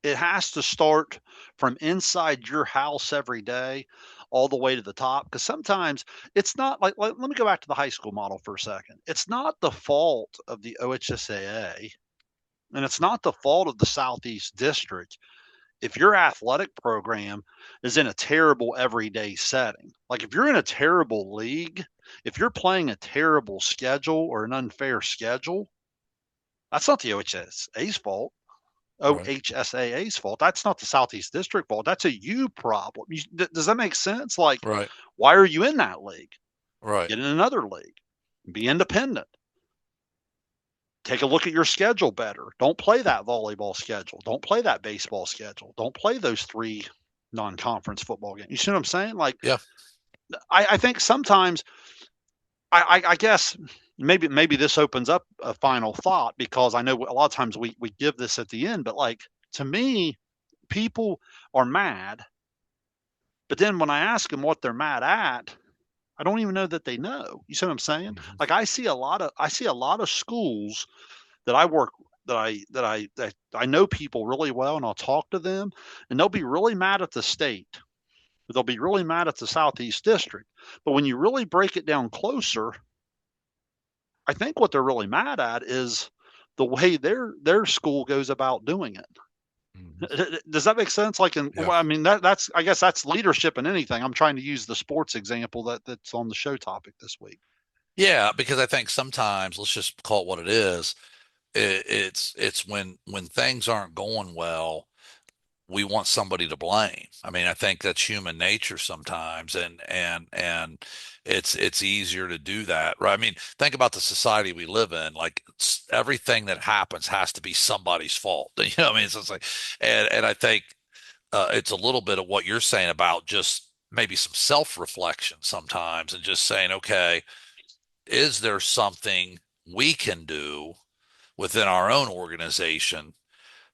it has to start from inside your house every day all the way to the top? Because sometimes it's not like let me go back to the high school model for a second. It's not the fault of the OHSAA, and it's not the fault of the Southeast District if your athletic program is in a terrible everyday setting. Like if you're in a terrible league, if you're playing a terrible schedule or an unfair schedule, that's not the OHSAA's fault. Right. OHSAA's fault. That's not the Southeast District fault. That's a you problem. Does that make sense? Like, Right. why are you in that league? Right. Get in another league. Be independent. Take a look at your schedule better. Don't play that volleyball schedule. Don't play that baseball schedule. Don't play those three non-conference football games. You see what I'm saying? Like, Yeah. I think sometimes I guess maybe this opens up a final thought because I know a lot of times we give this at the end, but like to me, people are mad. But then when I ask them what they're mad at, I don't even know that they know. You see what I'm saying? Mhm. Like I see a lot of schools that I work that I know people really well, and I'll talk to them, and they'll be really mad at the state. They'll be really mad at the Southeast District. But when you really break it down closer, I think what they're really mad at is the way their school goes about doing it. Mhm. Does that make sense? Like, Yeah. I mean, that's I guess that's leadership in anything. I'm trying to use the sports example that's on the show topic this week. Yeah, because I think sometimes, let's just call it what it is. It's when things aren't going well, we want somebody to blame. I mean, I think that's human nature sometimes, and it's easier to do that, right? I mean, think about the society we live in. Like everything that happens has to be somebody's fault. You know what I mean? So it's like, and I think it's a little bit of what you're saying about just maybe some self-reflection sometimes, and just saying, okay, is there something we can do within our own organization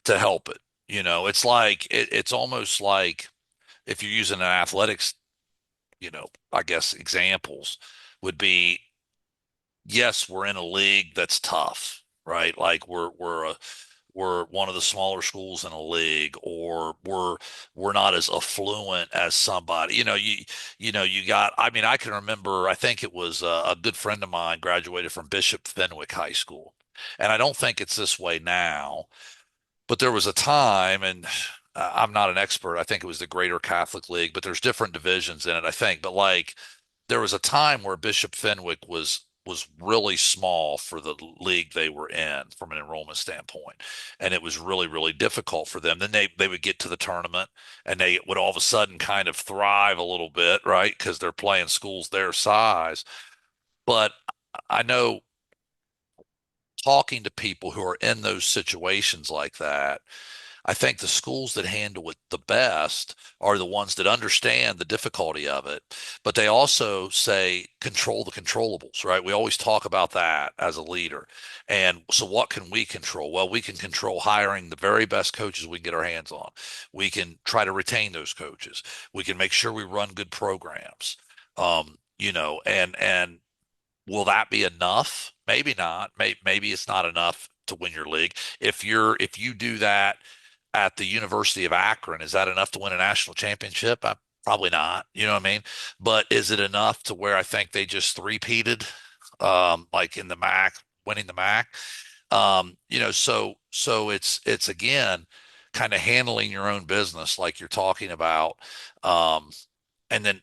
to help it? It's like it's almost like if you're using an athletics, I guess examples would be, yes, we're in a league that's tough, right? Like we're one of the smaller schools in a league, or we're not as affluent as somebody. You got. I mean, I can remember. I think it was a good friend of mine graduated from Bishop Fenwick High School, and I don't think it's this way now, but there was a time, and I'm not an expert. I think it was the Greater Catholic League, but there's different divisions in it, I think. But like there was a time where Bishop Fenwick was really small for the league they were in from an enrollment standpoint, and it was really really difficult for them. Then they would get to the tournament, and they would all of a sudden kind of thrive a little bit, right? Because they're playing schools their size. But I know, talking to people who are in those situations like that, I think the schools that handle it the best are the ones that understand the difficulty of it, but they also say control the controllables, right? We always talk about that as a leader. And so what can we control? Well, we can control hiring the very best coaches we can get our hands on. We can try to retain those coaches. We can make sure we run good programs. And will that be enough? Maybe not. Maybe it's not enough to win your league. If you do that at the University of Akron, is that enough to win a national championship? Probably not. You know what I mean? But is it enough to where I think they just three-peated, like in the MAC, winning the MAC? So it's again kind of handling your own business like you're talking about, um, and then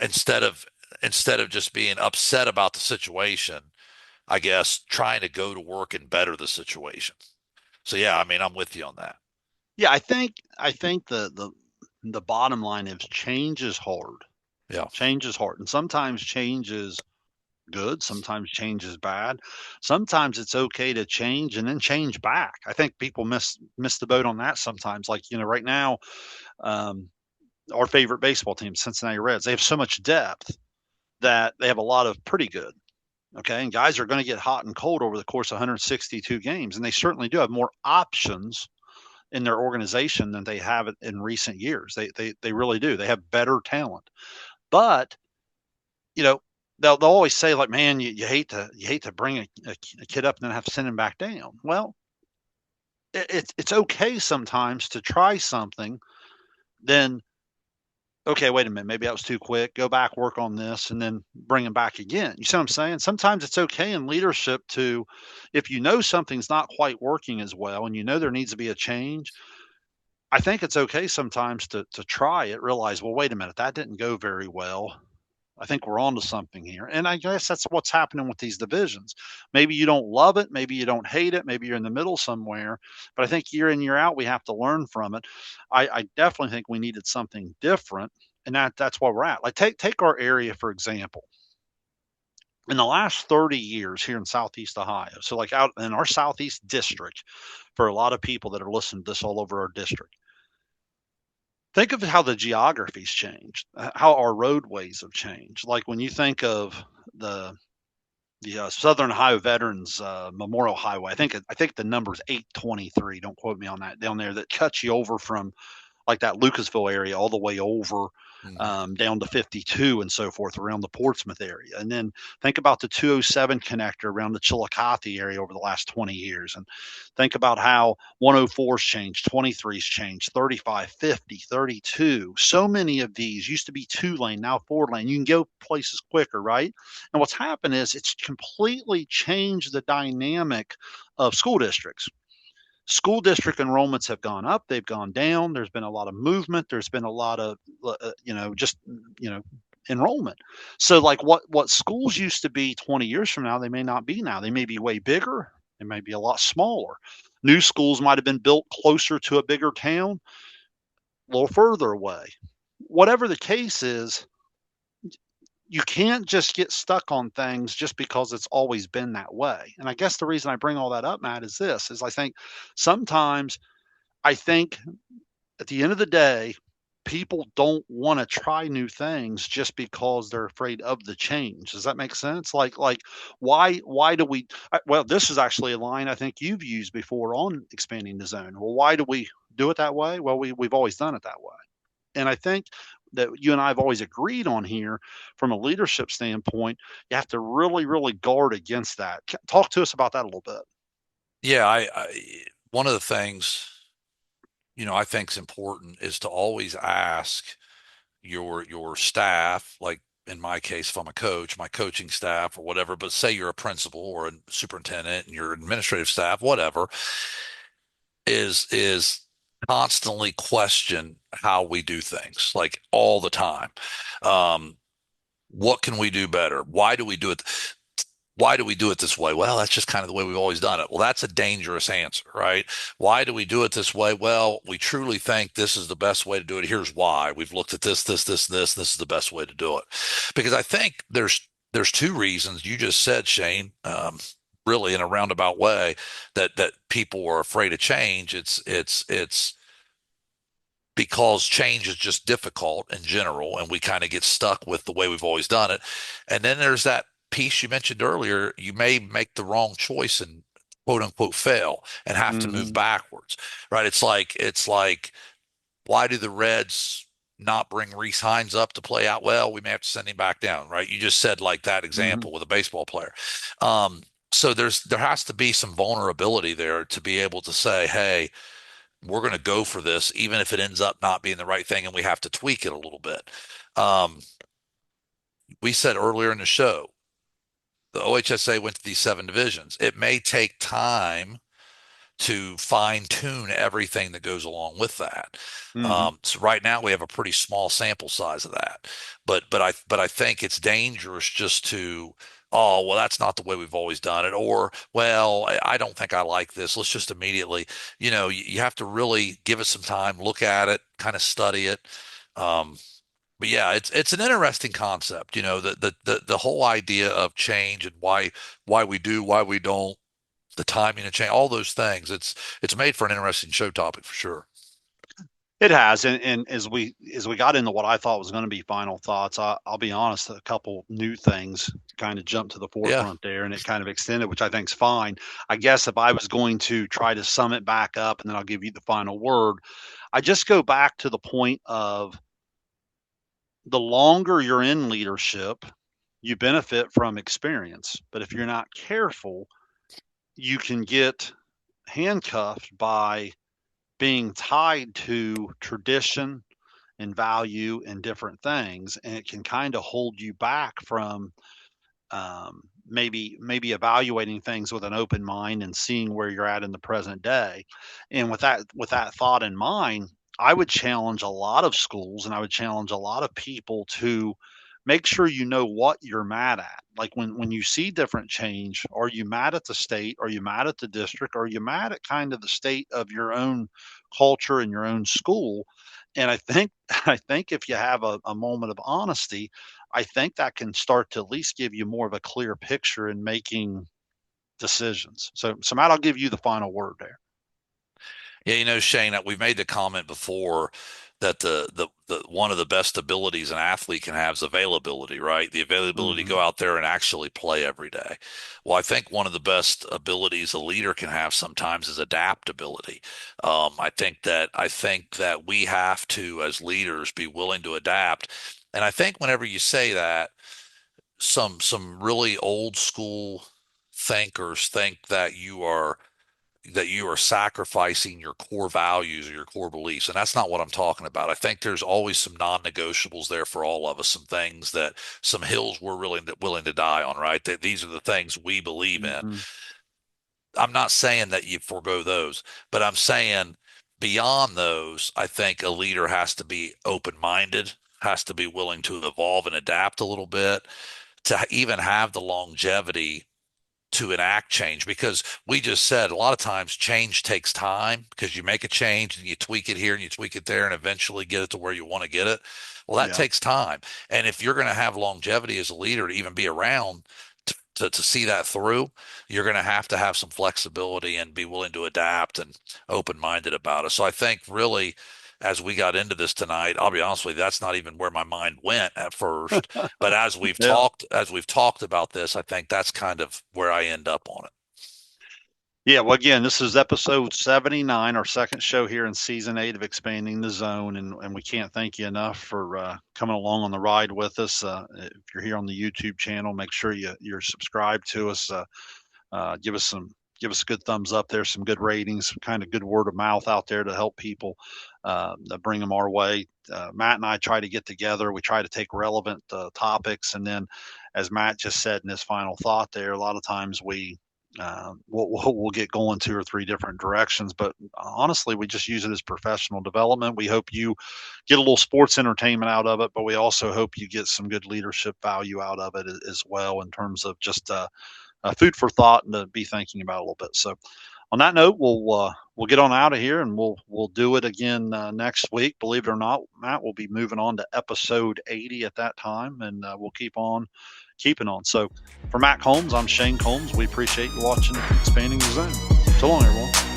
instead of instead of just being upset about the situation, I guess trying to go to work and better the situation. So yeah, I mean, I'm with you on that. Yeah, I think the bottom line is change is hard. Yeah. Change is hard, and sometimes change is good, sometimes change is bad. Sometimes it's okay to change and then change back. I think people miss the boat on that sometimes. Like, right now, um, our favorite baseball team, Cincinnati Reds, they have so much depth that they have a lot of pretty good. Okay, and guys are going to get hot and cold over the course of 162 games, and they certainly do have more options in their organization than they have in recent years. They really do. They have better talent, but you know they'll always say like, man, you hate to bring a kid up and then have to send him back down. Well, it's okay sometimes to try something. Then okay, wait a minute, maybe that was too quick. Go back, work on this, and then bring him back again. You see what I'm saying? Sometimes it's okay in leadership to, if you know something's not quite working as well, and you know there needs to be a change, I think it's okay sometimes to try it, realize, well, wait a minute, that didn't go very well. I think we're onto something here. And I guess that's what's happening with these divisions. Maybe you don't love it, maybe you don't hate it, maybe you're in the middle somewhere. But I think year in, year out, we have to learn from it. I definitely think we needed something different. And that's where we're at. Like take our area, for example. In the last 30 years here in Southeast Ohio, so like out in our Southeast district, for a lot of people that are listening to this all over our district, think of how the geography's changed, how our roadways have changed. Like when you think of the Southern Ohio Veterans Memorial Highway, I think the number's 823. Don't quote me on that. Down there, that cuts you over from like that Lucasville area all the way over Mhm. down to 52 and so forth around the Portsmouth area. And then think about the 207 connector around the Chillicothe area over the last 20 years. And think about how 104's changed, 23's changed, 35, 50, 32. So many of these used to be 2 lane, now 4 lane. You can go places quicker, right? And what's happened is it's completely changed the dynamic of school districts. School district enrollments have gone up, they've gone down. There's been a lot of movement. There's been a lot of, just, you know, enrollment. So like what schools used to be 20 years from now, they may not be now. They may be way bigger. They may be a lot smaller. New schools might have been built closer to a bigger town, a little further away. Whatever the case is, you can't just get stuck on things just because it's always been that way. And I guess the reason I bring all that up, Matt, is this: is I think sometimes I think at the end of the day, people don't want to try new things just because they're afraid of the change. Does that make sense? Like why do we well, this is actually a line I think you've used before on expanding the zone. Well, why do we do it that way? Well, we've always done it that way. And I think that you and I have always agreed on here from a leadership standpoint, you have to really, really guard against that. Talk to us about that a little bit. Yeah, one of the things, I think is important is to always ask your staff, like in my case, if I'm a coach, my coaching staff or whatever, but say you're a principal or a superintendent and your administrative staff, whatever, is constantly question how we do things, like all the time. Um, what can we do better? Why do we do it? Why do we do it this way? Well, that's just kind of the way we've always done it. Well, that's a dangerous answer, right? Why do we do it this way? Well, we truly think this is the best way to do it. Here's why. We've looked at this. This is the best way to do it. Because I think there's two reasons you just said, Shayne. really in a roundabout way that people are afraid of change. It's because change is just difficult in general, and we kind of get stuck with the way we've always done it. And then there's that piece you mentioned earlier. You may make the wrong choice and quote unquote fail and have to move Hmm. backwards, right? It's like why do the Reds not bring Reese Hines up to play out? Well, we may have to send him back down, right? You just said like that Hmm. example with a baseball player. Um, so there has to be some vulnerability there to be able to say, hey, we're going to go for this, even if it ends up not being the right thing, and we have to tweak it a little bit. Um, we said earlier in the show, the OHSA went to these 7 divisions. It may take time to fine tune everything that goes along with that. Hmm. So right now we have a pretty small sample size of that, but I think it's dangerous just to, oh well, that's not the way we've always done it, or well, I don't think I like this. Let's just immediately, you have to really give it some time, look at it, kind of study it. Um, but yeah, it's an interesting concept, the whole idea of change and why we do, why we don't, the timing of change, all those things. It's made for an interesting show topic for sure. It has, and as we got into what I thought was going to be final thoughts, I'll be honest, a couple new things kind of jumped to the Yeah. forefront there, and it kind of extended, which I think is fine. I guess if I was going to try to sum it back up, and then I'll give you the final word, I just go back to the point of the longer you're in leadership, you benefit from experience, but if you're not careful, you can get handcuffed by being tied to tradition and value and different things, and it can kind of hold you back from maybe evaluating things with an open mind and seeing where you're at in the present day. And with that thought in mind, I would challenge a lot of schools and I would challenge a lot of people to make sure you know what you're mad at. Like when you see different change, are you mad at the state? Are you mad at the district? Are you mad at kind of the state of your own culture and your own school? And I think I think if you have a moment of honesty, I think that can start to at least give you more of a clear picture in making decisions. So Matt, I'll give you the final word there. Yeah, Shane, we've made the comment before that the one of the best abilities an athlete can have is availability, right? The availability to Hmm. go out there and actually play every day. Well, I think one of the best abilities a leader can have sometimes is adaptability. I think that we have to, as leaders, be willing to adapt. And I think whenever you say that, some really old school thinkers think that you are sacrificing your core values or your core beliefs. And that's not what I'm talking about. I think there's always some non-negotiables there for all of us, some things that some hills we're willing to die on, right? That these are the things we believe in. Hmm. I'm not saying that you forego those, but I'm saying beyond those, I think a leader has to be open-minded, has to be willing to evolve and adapt a little bit to even have the longevity to enact change, because we just said a lot of times change takes time because you make a change and you tweak it here and you tweak it there and eventually get it to where you want to get it. Well, that Yeah. takes time. And if you're going to have longevity as a leader to even be around to see that through, you're going to have some flexibility and be willing to adapt and open-minded about it. So I think really, as we got into this tonight, I'll be honest with you, that's not even where my mind went at first. But Yeah. as we've talked about this, I think that's kind of where I end up on it. Yeah. Well, again, this is episode 79, our second show here in season 8 of Expanding the Zone. And we can't thank you enough for coming along on the ride with us. If you're here on the YouTube channel, make sure you're subscribed to us. Give us a good thumbs up there, some good ratings, some kind of good word of mouth out there to help people bring them our way. Matt and I try to get together. We try to take relevant topics, and then, as Matt just said in his final thought there, a lot of times we'll get going 2 or 3 different directions, but honestly, we just use it as professional development. We hope you get a little sports entertainment out of it, but we also hope you get some good leadership value out of it as well in terms of just food for thought and to be thinking about a little bit. So, on that note, we'll get on out of here and we'll do it again next week. Believe it or not, Matt, we'll be moving on to episode 80 at that time, and we'll keep on keeping on. So for Matt Combs, I'm Shayne Combs. We appreciate you watching Expanding the Zone. So long, everyone.